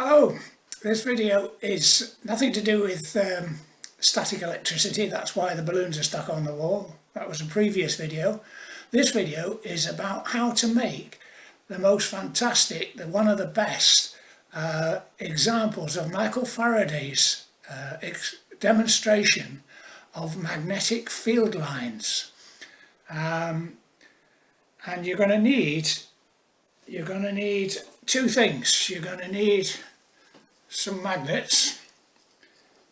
Hello, this video is nothing to do with static electricity. That's why the balloons are stuck on the wall. That was a previous video. This video is about how to make the most fantastic, one of the best examples of Michael Faraday's demonstration of magnetic field lines. And you're going to need two things. You're going to need some magnets.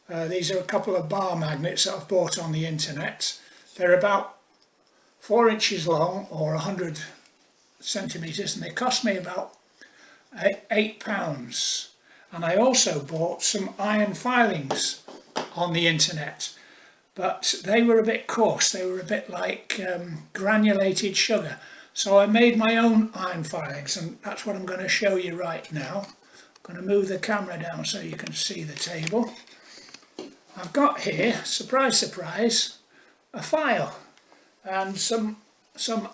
These are a couple of bar magnets that I've bought on the internet. They're about 4 inches long or 100 centimeters, and they cost me about £8. And I also bought some iron filings on the internet, but they were a bit coarse. They were a bit like granulated sugar. So I made my own iron filings, and that's what I'm going to show you right now. I'm going to move the camera down so you can see the table. I've got here, surprise surprise, a file and some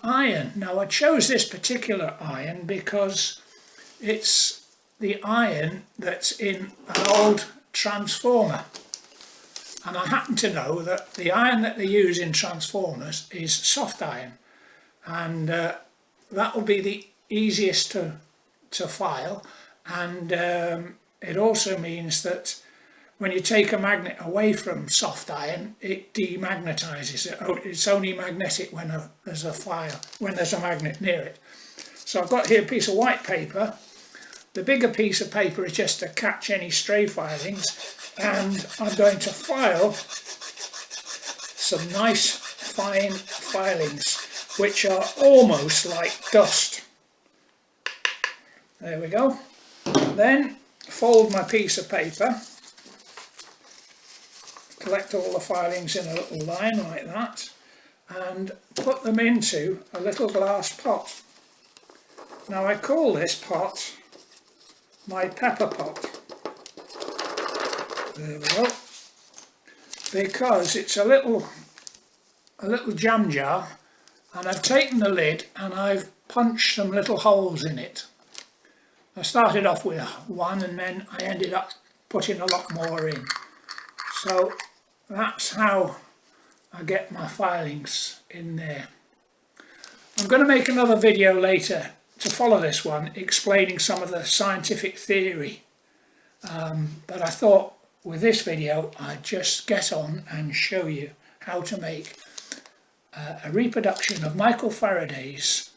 iron. Now I chose this particular iron because it's the iron that's in an old transformer, and I happen to know that the iron that they use in transformers is soft iron, and that will be the easiest to file, and it also means that when you take a magnet away from soft iron, it demagnetizes it. It's only magnetic when there's a magnet near it. So I've got here a piece of white paper. The bigger piece of paper is just to catch any stray filings, and I'm going to file some nice fine filings which are almost like dust. There we go. Then fold my piece of paper, collect all the filings in a little line like that, and put them into a little glass pot. Now I call this pot my pepper pot. There we go. Because it's a little jam jar, and I've taken the lid and I've punched some little holes in it. I started off with one, and then I ended up putting a lot more in. So that's how I get my filings in there. I'm going to make another video later to follow this one, explaining some of the scientific theory. But I thought with this video I'd just get on and show you how to make a reproduction of Michael Faraday's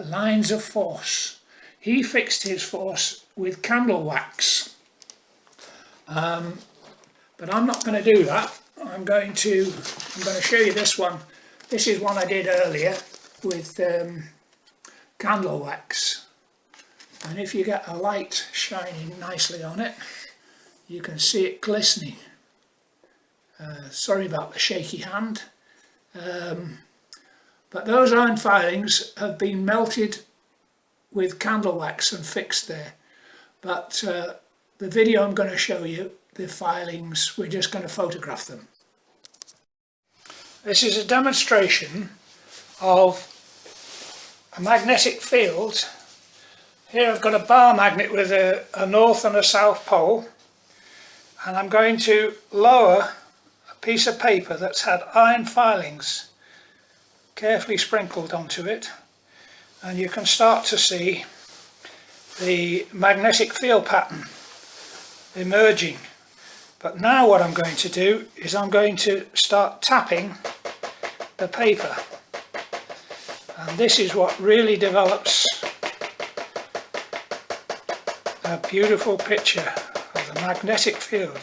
lines of force. He fixed his force with candle wax, but I'm not going to do that. I'm going to show you this one. This is one I did earlier with candle wax, and if you get a light shining nicely on it, you can see it glistening. Sorry about the shaky hand. But those iron filings have been melted with candle wax and fixed there. But the video I'm going to show you, the filings, we're just going to photograph them. This is a demonstration of a magnetic field. Here I've got a bar magnet with a north and a south pole, and I'm going to lower a piece of paper that's had iron filings carefully sprinkled onto it, and you can start to see the magnetic field pattern emerging. But now what I'm going to do is I'm going to start tapping the paper, and this is what really develops a beautiful picture of the magnetic field.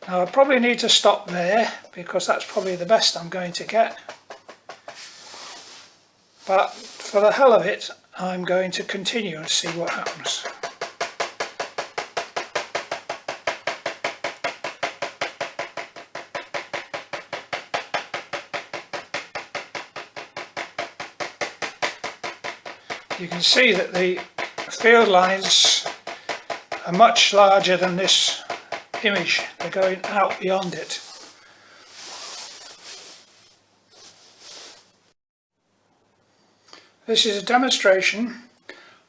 Now I probably need to stop there because that's probably the best I'm going to get, but for the hell of it I'm going to continue and see what happens. You can see that the field lines are much larger than this image. They're going out beyond it. This is a demonstration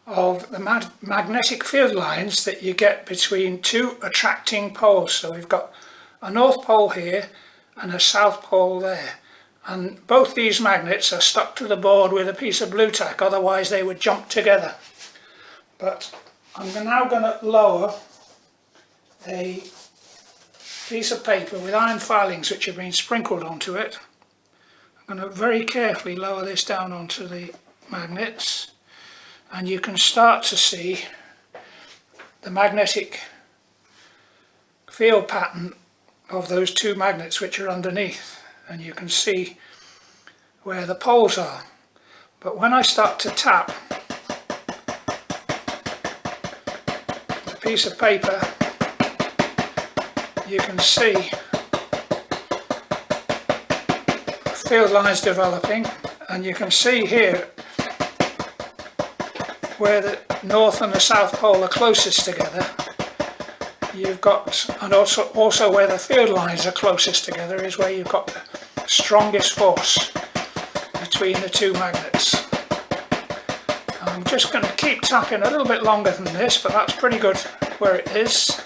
of the magnetic field lines that you get between two attracting poles. So we've got a north pole here and a south pole there, and both these magnets are stuck to the board with a piece of blue tack, otherwise they would jump together. But I'm now going to lower a piece of paper with iron filings which have been sprinkled onto it. I'm going to very carefully lower this down onto the magnets, and you can start to see the magnetic field pattern of those two magnets which are underneath, and you can see where the poles are. But when I start to tap the piece of paper, you can see field lines developing, and you can see here where the north and the south pole are closest together. You've got, and also where the field lines are closest together is where you've got the strongest force between the two magnets. I'm just going to keep tapping a little bit longer than this, but that's pretty good where it is.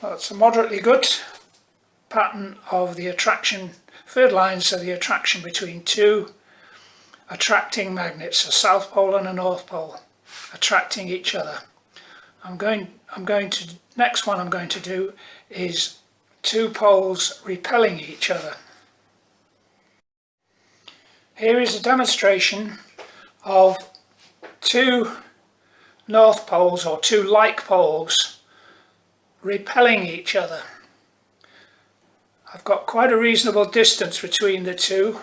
That's a moderately good pattern of the attraction, field lines of the attraction between two attracting magnets, a south pole and a north pole, attracting each other. Next one I'm going to do is two poles repelling each other. Here is a demonstration of two north poles, or two like poles, repelling each other. I've got quite a reasonable distance between the two.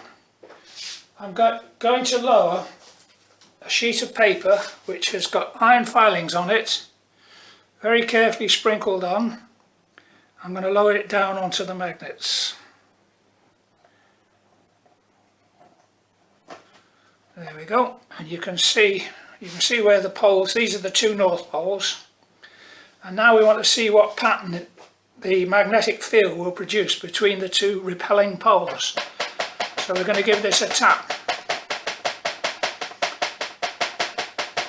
I'm going to lower a sheet of paper which has got iron filings on it, very carefully sprinkled on. I'm going to lower it down onto the magnets. There we go, and you can see where the poles, these are the two north poles, and now we want to see what pattern the magnetic field will produce between the two repelling poles. So we're going to give this a tap,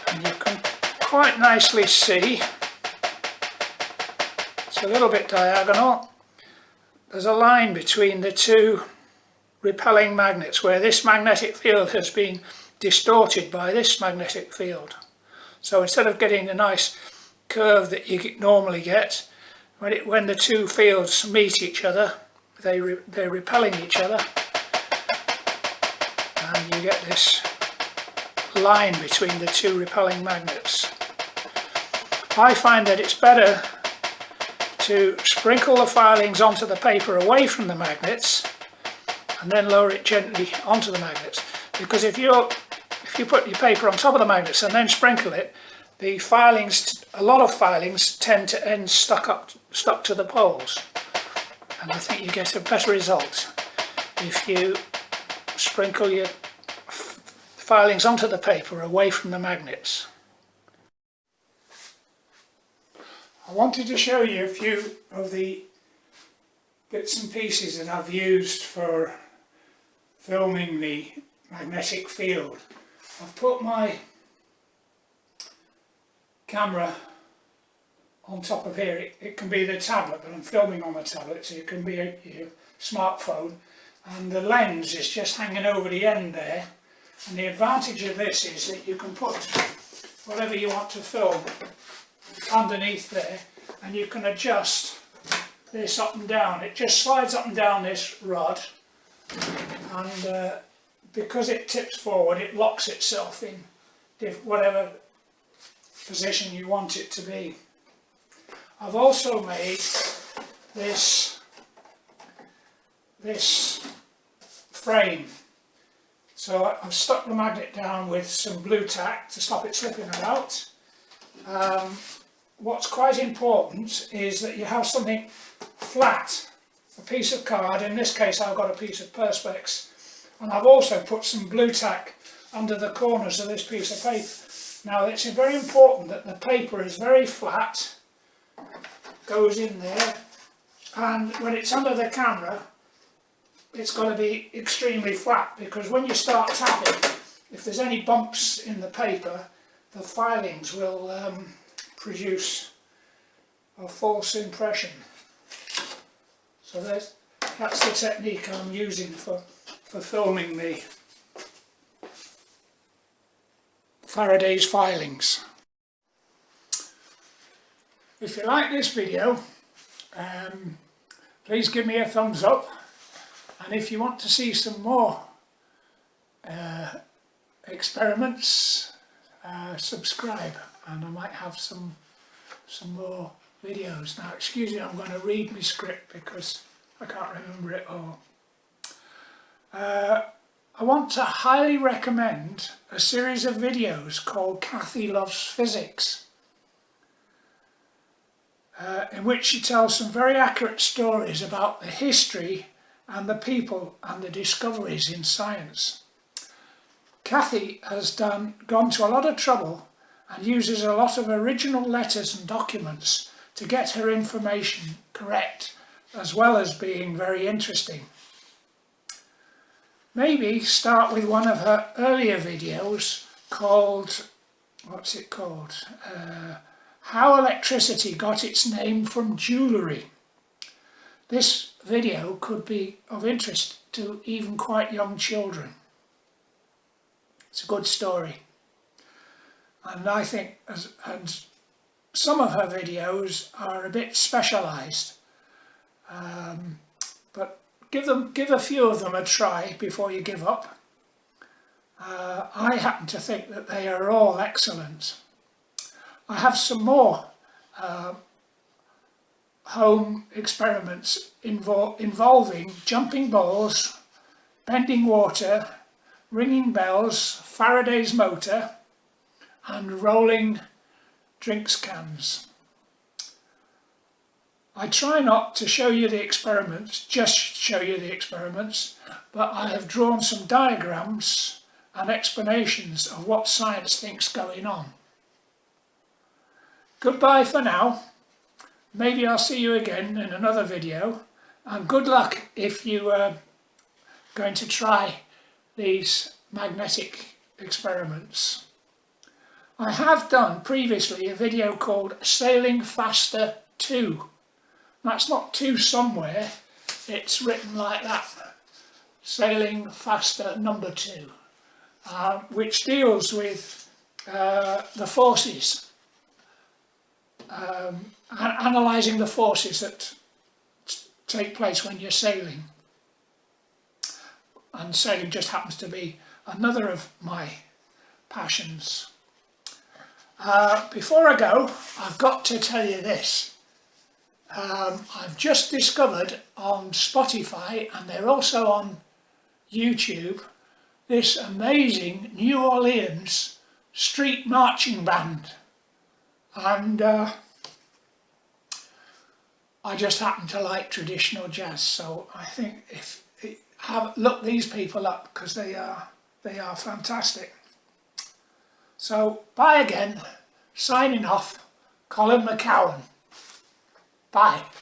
and you can quite nicely see, it's a little bit diagonal, there's a line between the two repelling magnets where this magnetic field has been distorted by this magnetic field. So instead of getting a nice curve that you normally get, when the two fields meet each other, they're repelling each other, and you get this line between the two repelling magnets. I find that it's better to sprinkle the filings onto the paper away from the magnets and then lower it gently onto the magnets, because if you put your paper on top of the magnets and then sprinkle it, the filings, a lot of filings tend to end stuck to the poles, and I think you get a better result if you sprinkle your filings onto the paper away from the magnets. I wanted to show you a few of the bits and pieces that I've used for filming the magnetic field. I've put my camera on top of here. It can be the tablet, but I'm filming on the tablet, so it can be your smartphone, and the lens is just hanging over the end there. And the advantage of this is that you can put whatever you want to film underneath there, and you can adjust this up and down. It just slides up and down this rod, and because it tips forward, it locks itself in whatever position you want it to be. I've also made this frame. So I've stuck the magnet down with some blue tack to stop it slipping about. What's quite important is that you have something flat, a piece of card. In this case I've got a piece of Perspex, and I've also put some blue tack under the corners of this piece of paper. Now it's very important that the paper is very flat, goes in there, and when it's under the camera it's got to be extremely flat, because when you start tapping, if there's any bumps in the paper, the filings will produce a false impression. So that's the technique I'm using for filming the Faraday's filings. If you like this video, please give me a thumbs up, and if you want to see some more experiments, subscribe, and I might have some more videos. Now excuse me, I'm going to read my script because I can't remember it all. I want to highly recommend a series of videos called Kathy Loves Physics, in which she tells some very accurate stories about the history and the people and the discoveries in science. Kathy has gone to a lot of trouble and uses a lot of original letters and documents to get her information correct, as well as being very interesting. Maybe start with one of her earlier videos called, what's it called? How Electricity Got Its Name from Jewellery. This video could be of interest to even quite young children. It's a good story. And I think and some of her videos are a bit specialised. But give a few of them a try before you give up. I happen to think that they are all excellent. I have some more home experiments involving jumping balls, bending water, ringing bells, Faraday's motor, and rolling drinks cans. I try not to show you the experiments, just show you the experiments, but I have drawn some diagrams and explanations of what science thinks going on. Goodbye for now. Maybe I'll see you again in another video, and good luck if you are going to try these magnetic experiments. I have done previously a video called Sailing Faster 2. That's not 2 somewhere, it's written like that, Sailing Faster number 2, which deals with the forces, analysing the forces that take place when you're sailing. And sailing just happens to be another of my passions. Before I go, I've got to tell you this. I've just discovered on Spotify, and they're also on YouTube, this amazing New Orleans street marching band. And I just happen to like traditional jazz, so I think look these people up, because they are fantastic. So bye again, signing off, Colin McCowan. Bye.